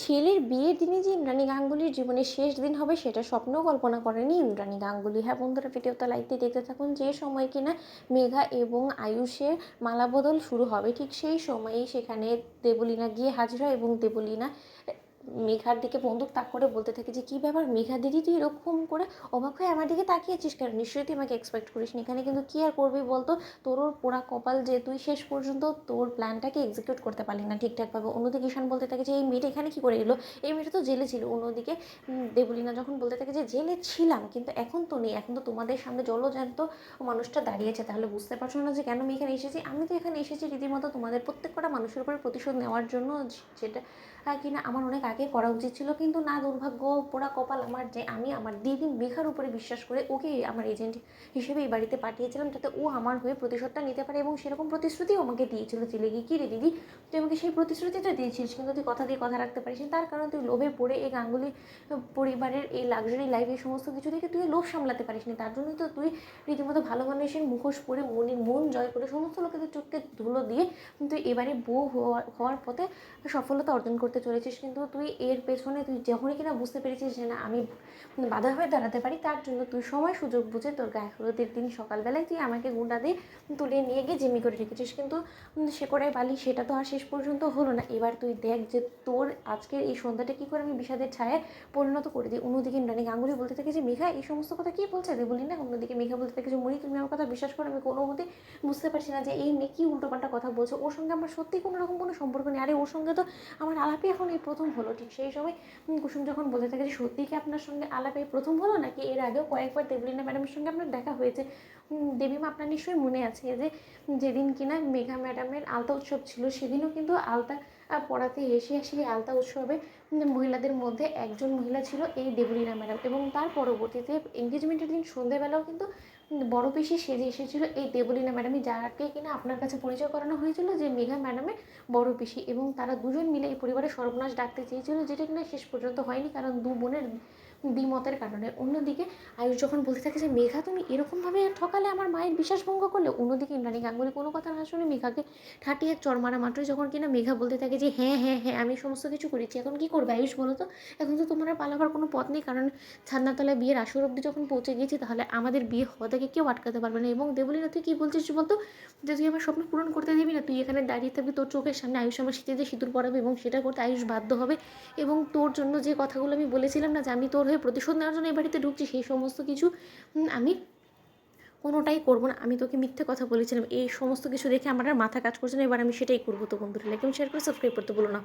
ছেলের বিয়ের দিনে যে ইন্দ্রাণী গাঙ্গুলির জীবনের শেষ দিন হবে সেটা স্বপ্নেও কল্পনা করেনি ইন্দ্রাণী গাঙ্গুলি। হ্যাঁ বন্ধুরা, ভিডিওটা লাইক দিয়ে দেখতে থাকুন। যে সময় কিনা মেঘা এবং আয়ুষের মালাবদল শুরু হবে, ঠিক সেই সময়েই সেখানে দেবলীনা গিয়ে হাজির হয় এবং দেবলীনা মেঘার দিকে বন্দুক তাক করে বলতে থাকে যে কী ব্যাপার মেঘা দিদি, তুই এরকম করে অবাক হয়ে আমার দিকে তাকিয়েছিস কেন? নিশ্চয়ই তুই আমাকে এক্সপেক্ট করিস নি। এখানে কিন্তু কী আর করবি বলতো, তোর ওর পোড়া কপাল যে তুই শেষ পর্যন্ত তোর প্ল্যানটাকে এক্সিকিউট করতে পারলি না ঠিকঠাকভাবে। অন্যদিকে ঈশান বলতে থাকে যে এই মেয়েটা এখানে কী করে এলো, এই মেয়েটা তো জেলে ছিল। অন্যদিকে দেবলীনা যখন বলতে থাকে যে জেলে ছিলাম কিন্তু এখন তো নেই, এখন তো তোমাদের সামনে জলজ্যান্ত মানুষটা দাঁড়িয়েছে, তাহলে বুঝতে পারছো না যে কেন আমি এখানে এসেছি? আমি তো এখানে এসেছি রীতিমতো তোমাদের প্রত্যেকটা মানুষের উপরে প্রতিশোধ নেওয়ার জন্য, যেটা কিনা আমার অনেক আগে করা উচিত ছিল। কিন্তু না, দুর্ভাগ্য পোড়া কপাল আমার যে আমি আমার দিদি মেঘার উপরে বিশ্বাস করে ওকে আমার এজেন্ট হিসেবে এই বাড়িতে পাঠিয়েছিলাম, যাতে ও আমার হয়ে প্রতিশোধটা নিতে পারে। এবং সেরকম প্রতিশ্রুতিও আমাকে দিয়েছিল জেলে গিয়ে। কী রে দিদি, তুই আমাকে সেই প্রতিশ্রুতিটা দিয়েছিলিস কিন্তু তুই কথা দিয়ে কথা রাখতে পারিস, তার কারণ তুই লোভে পড়ে এই গাঙ্গুলি পরিবারের এই লাক্সারি লাইফ এই সমস্ত কিছু থেকে তুই লোভ সামলাতে পারিস নি। তার জন্যই তো তুই রীতিমতো ভালো মানুষের মুখোশ পরে মন জয় করে সমস্ত লোকেদের চোখকে ধুলো দিয়ে তুই এবারে বউ হওয়ার পথে সফলতা অর্জন করতে চলেছিস। কিন্তু তুই এর পেছনে তুই যখনই কিনা বুঝতে পেরেছিস যে না আমি বাধা হয়ে দাঁড়াতে পারি, তার জন্য তুই সময় সুযোগ বুঝে তোর গায়ে হলুদের দিন সকালবেলায় তুই আমাকে গুন্ডা দিয়ে তুলে নিয়ে গিয়ে জিম্মি করে রেখেছিস। কিন্তু সে করাই বালি, সেটা তো আর শেষ পর্যন্ত হলো না। এবার তুই দেখ যে তোর আজকের এই সন্ধ্যাটা কী করে আমি বিষাদের ছায়ায় পরিণত করে দিই। অন্যদিকে ইন্দ্রাণী গাঙ্গুলি বলতে থাকে যে মেঘা এই সমস্ত কথা কী বলছে বলি না। অন্যদিকে মেঘা বলতে থাকে যে মনি, তুমি আমার কথা বিশ্বাস করো, আমি কোনো মতে বুঝতে পারছি না যে এই মেয়ে কী উল্টোপাল্টা কথা বলছে। ওর সঙ্গে আমার সত্যি কোনো রকম কোনো সম্পর্ক নেই। আরে ওর সঙ্গে তো আমার আলাপই এখন এই প্রথম হলো। ঠিক সেই সময় কুসুম যখন বলতে থাকে যে সত্যিই কি আপনার সঙ্গে আলাপ এই প্রথম হলো, নাকি এর আগেও কয়েকবার দেবলীনা ম্যাডামের সঙ্গে আপনার দেখা হয়েছে? দেবীমা, আপনার নিশ্চয়ই মনে আছে যে যেদিন কিনা মেঘা ম্যাডামের আলতা উৎসব ছিল, সেদিনও কিন্তু আলতা পড়াতে এসে সেই আলতা উৎসবে মহিলাদের মধ্যে একজন মহিলা ছিল এই দেবলীনা ম্যাডাম। এবং তার পরবর্তীতে এঙ্গেজমেন্টের দিন সন্ধেবেলাও কিন্তু বড় পিসি সেজে এসেছিল এই দেবলীনা ম্যাডামই, যাকে কিনা আপনার কাছে পরিচয় করানো হয়েছিল যে মেঘা ম্যাডামের বড় পিসি। এবং তারা দুজন মিলে এই পরিবারের সর্বনাশ ডাকতে চেয়েছিল, যেটা কিনা শেষ পর্যন্ত হয়নি, কারণ দু বোনের দ্বিমতের কারণে। অন্যদিকে আয়ুষ যখন বলতে থাকে যে মেঘা, তুমি এরকমভাবে ঠকালে, আমার মায়ের বিশ্বাস ভঙ্গ করলে। অন্যদিকে ইন্দ্রাণী গাঙ্গুলি কোনো কথা না শুনে মেঘাকে ঠাটিয়ে চড় মারা মাত্রই যখন কিনা মেঘা বলতে থাকে যে হ্যাঁ হ্যাঁ হ্যাঁ আমি সমস্ত কিছু করেছি, এখন কী করবে আয়ুষ বলো তো? এখন তো তোমার আর পালাবার কোনো পথ নেই, কারণ ছাদনাতলায় বিয়ের আসর অব্দি যখন পৌঁছে গিয়েছি, তাহলে আমাদের বিয়ে হওয়া থেকে কেউ আটকাতে পারবে না। এবং দেবলীনা, তুই কী বলছিস বলতো, যে তুই আমার স্বপ্ন পূরণ করতে দিবি না? তুই এখানে দাঁড়িয়ে থাকবি, তোর চোখের সামনে আয়ুষ আমার শীতে সিঁদুর পরাবে এবং সেটা করতে আয়ুষ বাধ্য হবে। এবং তোর জন্য যে কথাগুলো আমি বলেছিলাম না যে আমি তোর হয়ে প্রতিশোধ নেওয়ার জন্য এই বাড়িতে ঢুকছি, সেই সমস্ত কিছু আমি কোনোটাই করবো না। আমি তোকে মিথ্যে কথা বলেছিলাম, এই সমস্ত কিছু দেখে আমার আর মাথা কাজ করছে না। এবার আমি সেটাই করবো। তো বন্ধুরা, লাইক এবং শেয়ার করে সাবস্ক্রাইব করতে বলো না।